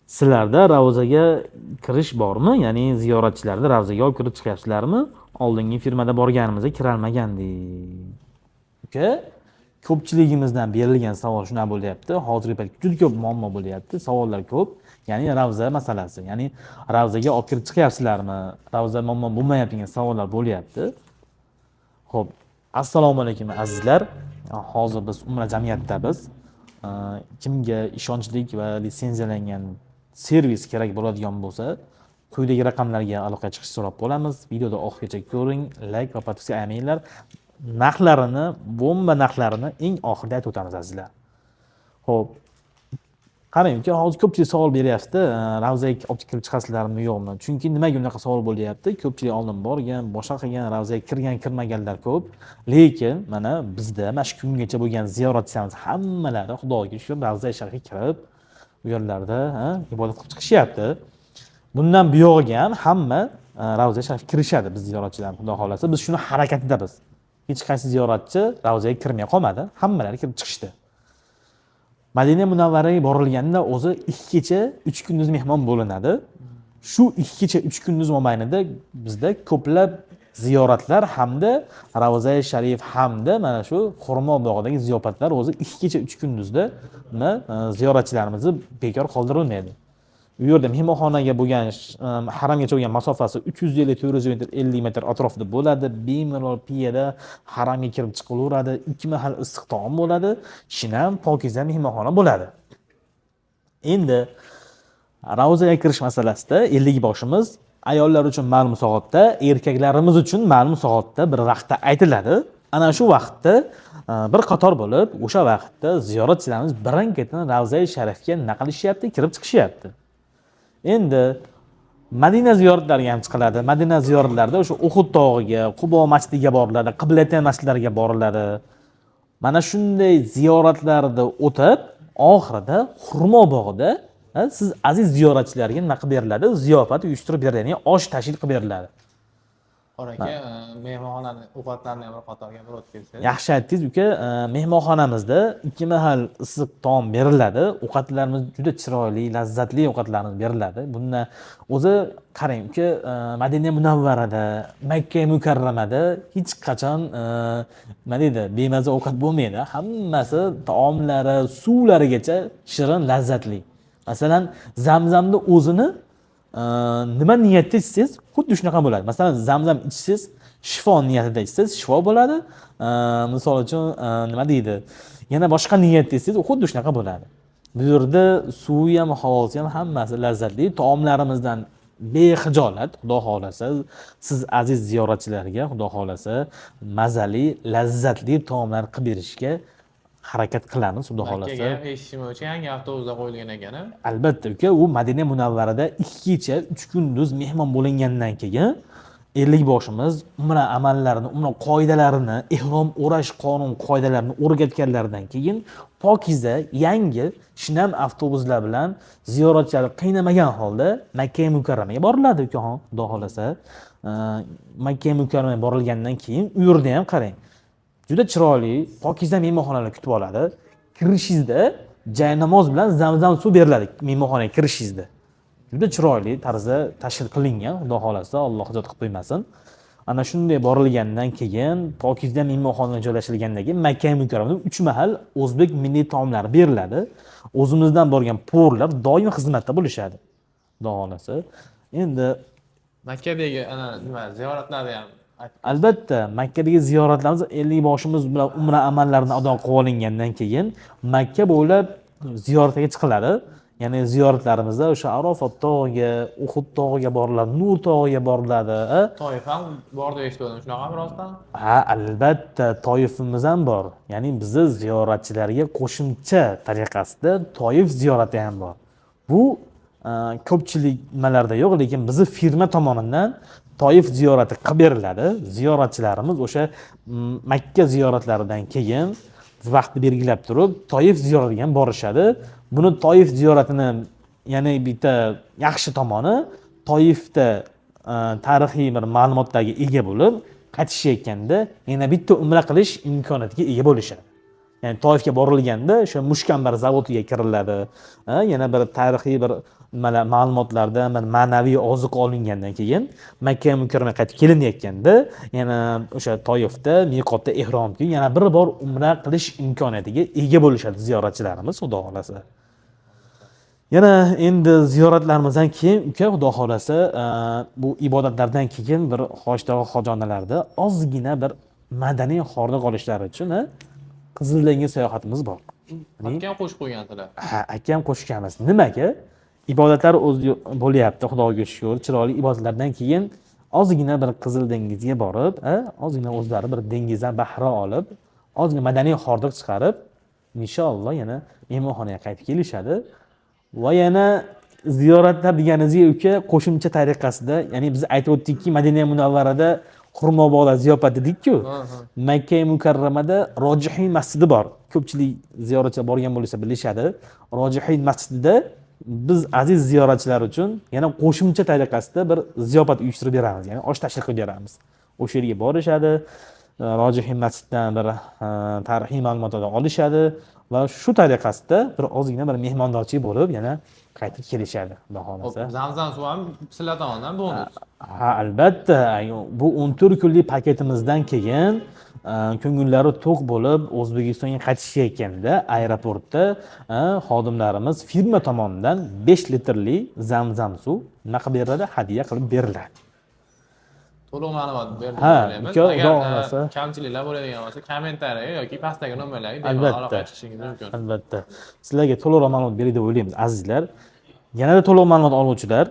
Sizlarda Ravzaga kirish bormi? Ya'ni ziyoratchilarni Ravzaga olib kirib chiqyapsizlarmi? Oldingi firmada borganimizda kirolmagandik. Uka, ko'pchiligimizdan berilgan savol shuna bo'lyapti. Hozirgi paytda juda ko'p muammo bo'lyapti, savollar ko'p. Ya'ni Ravza masalasi. Ya'ni Ravzaga olib kirib chiqyapsizlarmi? Ravza muammo bo'lmayapti degan savollar bo'lyapti. Xo'p, assalomu alaykum azizlar. Hozir biz Umra jamiyatidamiz. Kimga ishonchli va litsenziyalangan servis kerak bo'ladigan bo'lsa, quyidagi raqamlarga aloqaga chiqishni so'rab qolamiz. Videoda oxirigacha ko'ring, like va podpiska ayamanglar. Narxlarini, bomba narxlarini eng oxirida aytib o'tamiz azizlar. Xo'p. Qarang, hozir ko'pchilik savol beryapti, Ravzaga olib kirib chiqasizlarmi, yo'qmi? Chunki nimaga unaqa savol bo'lyapti? Ko'pchilik oldin borgan, boshqa qilgan, Ravzaga kirgan, kirmaganlar ko'p. Lekin mana bizda mana shu kungacha bo'lgan ziyoratchilarimiz hammalari Xudoga shukr Ravza sharifiga kirib, bu yerlarda ibodat qilib chiqishyapti. Bundan buyog'iga ham hamma Ravza sharifga kirishadi biz ziyoratchilar, Xudo xolasa. Biz shuni harakatidamiz. Hech qaysi ziyoratchi Ravzaga kirmay qolmadi, hammalari kirib chiqishdi. Madina Munavvaraga borilganda o'zi 2 kecha 3 kunduz mehmon bo'linadi. Shu 2 kecha 3 kunduz mobaynida bizda ko'plab ziyoratlar hamda Ravza Sharif hamda mana shu Xurmo bog'idagi ziyofatlar o'zi 2 kecha 3 kunduzda ziyoratchilarimizni bekor qoldirilmaydi. U yerda mehmonxonaga bo'lgan haramgacha bo'lgan masofasi 350-450 metr atrofida bo'ladi. Bemalol piyoda haramga kirib chiqilaveradi. 2 mahal issiq taom bo'ladi. Shinam pokiza mehmonxona bo'ladi. Endi Ravzaga kirish masalasida 50 boshimiz ayollar uchun ma'lum soatda, erkaklarimiz uchun ma'lum soatda bir vaqtda aytiladi. Ana shu vaqtda bir qator bo'lib, o'sha vaqtda ziyoratchilarimiz birin-ketin Ravza Sharifga nima qilishyapti, kirib chiqishyapti. Endi Madina ziyoratlariga ham chiqiladi. Madina ziyoratlarida o'sha Uhud tog'iga, Qubo masjidiga boriladi, Qiblatain masjidlariga boriladi. Mana shunday ziyoratlarda o'tib, oxirida Xurmo bog'ida siz aziz ziyoratchilarga nima qilib beriladi? Ziyofat uyushtirib beriladi, ya'ni osh tashkil qilib beriladi. Aka, mehmonxonani ovqatlarini ham bir qatorga bir o'tib kelsangiz. Yaxshi aytdingiz, uka. Mehmonxonamizda 2 mahal issiq taom beriladi. Ovqatlarimiz juda chiroyli, lazzatli ovqatlarimiz beriladi. Bundan o'zi qarang, uka, Madina Munavvarada, Makka Mukarramada hech qachon nima deydi, bemaza ovqat bo'lmaydi. Hammasi taomlari, suvlarigacha shirin, lazzatli. Masalan, Zamzamni o'zini nima niyatda ichsangiz, xuddi shunaqa bo'ladi. Masalan, Zamzam ichsangiz, shifo niyatida ichsangiz, shifo bo'ladi. Misol uchun nima deydi? Yana boshqa niyatda ichsangiz, xuddi shunaqa bo'ladi. Bu yerda suvi ham, havosi ham hammasi lazzatli. Taomlarimizdan bexijolat, Xudo xolasa, siz aziz ziyoratchilarga, Xudo xolasa, mazali, lazzatli taomlar qilib berishga harakat qilamiz, Xudo xolasa. Makkaga eshitishim bo'yicha yangi avtobusda qo'yilgan ekan. Albatta, uka, u Madina Munavvarada 2 kecha 3 kunduz mehmon bo'lingandan keyin 50 boshimiz umra amallarini, umra qoidalarini, ihrom o'rash qonun qoidalarini o'rgatganlaridan keyin pokiza, yangi, shinam avtobuslar bilan ziyoratchilar qiynamagan holda Makka Mukarramaga boriladi, ukaxon, Xudo xolasa. Makka Mukarramaga borilgandan keyin u yerda ham qarang. Juda chiroyli, pokiza mehmonxonalar kutib oladi. Kirishingizda jaynamoz bilan Zamzam suv beriladi mehmonxonaga kirishingizda. Juda chiroyli tarzda tashkil qilingan, Xudo xolasa, Alloh hojat qilib qo'ymasin. Ana shunday borilgandan keyin pokiza mehmonxonaga joylashilgandan keyin Makka Mukarramada 3 mahal o'zbek milliy taomlari beriladi. O'zimizdan borgan porlar doim xizmatda bo'lishadi, Xudo xolasa. Endi Makkadagi ana nima ziyoratlarni ham albatta, Makkadagi ziyoratlarimiz 50 boshimiz bilan umra amallarini ado qilib olingandan keyin Makka bo'ylab ziyoratga chiqiladi. Ya'ni ziyoratlarimizda o'sha Arafat tog'iga, Uhud tog'iga boriladi, Nur tog'iga boriladi. Toyif ham bor deb eshitdim, shunaqami rostdan? Ha, albatta, Toyifimiz ham bor. Ya'ni bizni ziyoratchilarga qo'shimcha tariqasida Toyif ziyorati ham bor. Bu ko'pchilik nimalarda yo'q, lekin bizning firma tomonidan Toyif ziyorati qilib beriladi. Ziyoratchilarimiz o'sha Makka ziyoratlaridan keyin vaqtni belgilab turib, Toyif ziyoratiga ham borishadi. Buni Toyif ziyoratini, ya'ni bitta yaxshi tomoni, Toyifda tarixiy bir ma'lumotlarga ega bo'lib, qaytishayotganda yana bitta umra qilish imkoniyatiga ega bo'lishadi. Ya'ni Toifga borilganda o'sha Mushkambar zavodiga kiriladi. Yana bir tarixiy bir ma'lumotlardan bir ma'naviy ozuqa olingandan keyin Makka mukarramaga qaytib kelinayotganda yana o'sha Toifda miqotda ehrom kiyib yana bir bor umra qilish imkoniyatiga ega bo'lishadi ziyoratchilarimiz, xudo xolasa. Yana endi ziyoratlarimizdan keyin uka xudo xolasa bu ibodatlardan keyin bir hojtog'i hojonalarda ozgina bir madaniy hordiq olishlari uchun Qizildengiz sayohatimiz bor. Akam qo'shib qo'ygansizlar. Ha, akam qo'shganmiz. Nimaga? Ibodatlar o'z bo'lyapti, Xudoga shukr. Chiroyli ibodatlardan keyin ozgina bir Qizil dengizga borib, ozgina o'zlari bir dengizdan bahra olib, ozgina madaniy hordiq chiqarib, inshaalloh yana mehmonxonaga qaytib kelishadi. Va yana ziyoratlar deganingizga uka qo'shimcha tariqasida, ya'ni biz aytib o'tdikki, Madina Munavvarada Xurmobola ziyofat dedik-ku. Makka mukarramada Rojihiy masjidi bor. Ko'pchilik ziyoratchilar borgan bo'lsa bilishadi. Rojihiy masjidida biz aziz ziyoratchilar uchun yana qo'shimcha tariqasida bir ziyofat uyushtirib beramiz, ya'ni osh tashkil qilib beramiz. O'sha yerga borishadi, Rojihiy masjiddan bir tarixiy ma'lumotlar olishadi va shu tariqasida bir ozgina bir mehmondorchilik bo'lib yana qaytib kelishadi, xudo xolasa. Zamzam suvi ham sizlar tomonidan bonus. Ha, albatta. Bu 14 kunlik paketimizdan keyin ko'ngillari to'q bo'lib O'zbekistonga qaytishayotganda aeroportda xodimlarimiz firma tomonidan 5 litrli zamzam suv nima qilib beriladi? Hadya qilib beriladi. To'liq ma'lumot berdik. Ha, agar kamchiliklar bo'ladigan bo'lsa, kommentariy yoki pastdagi nomerlarga bemalol aloqa qilishingiz mumkin. Albatta. Sizlarga to'liqroq ma'lumot berdik deb o'ylaymiz, azizlar. Yanada to'liq ma'lumot oluvchilar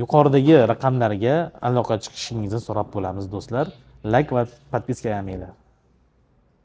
yuqoridagi raqamlarga aloqa chiqishingizni so'rab bo'lamiz, do'stlar. Like va podpiska qilinglar.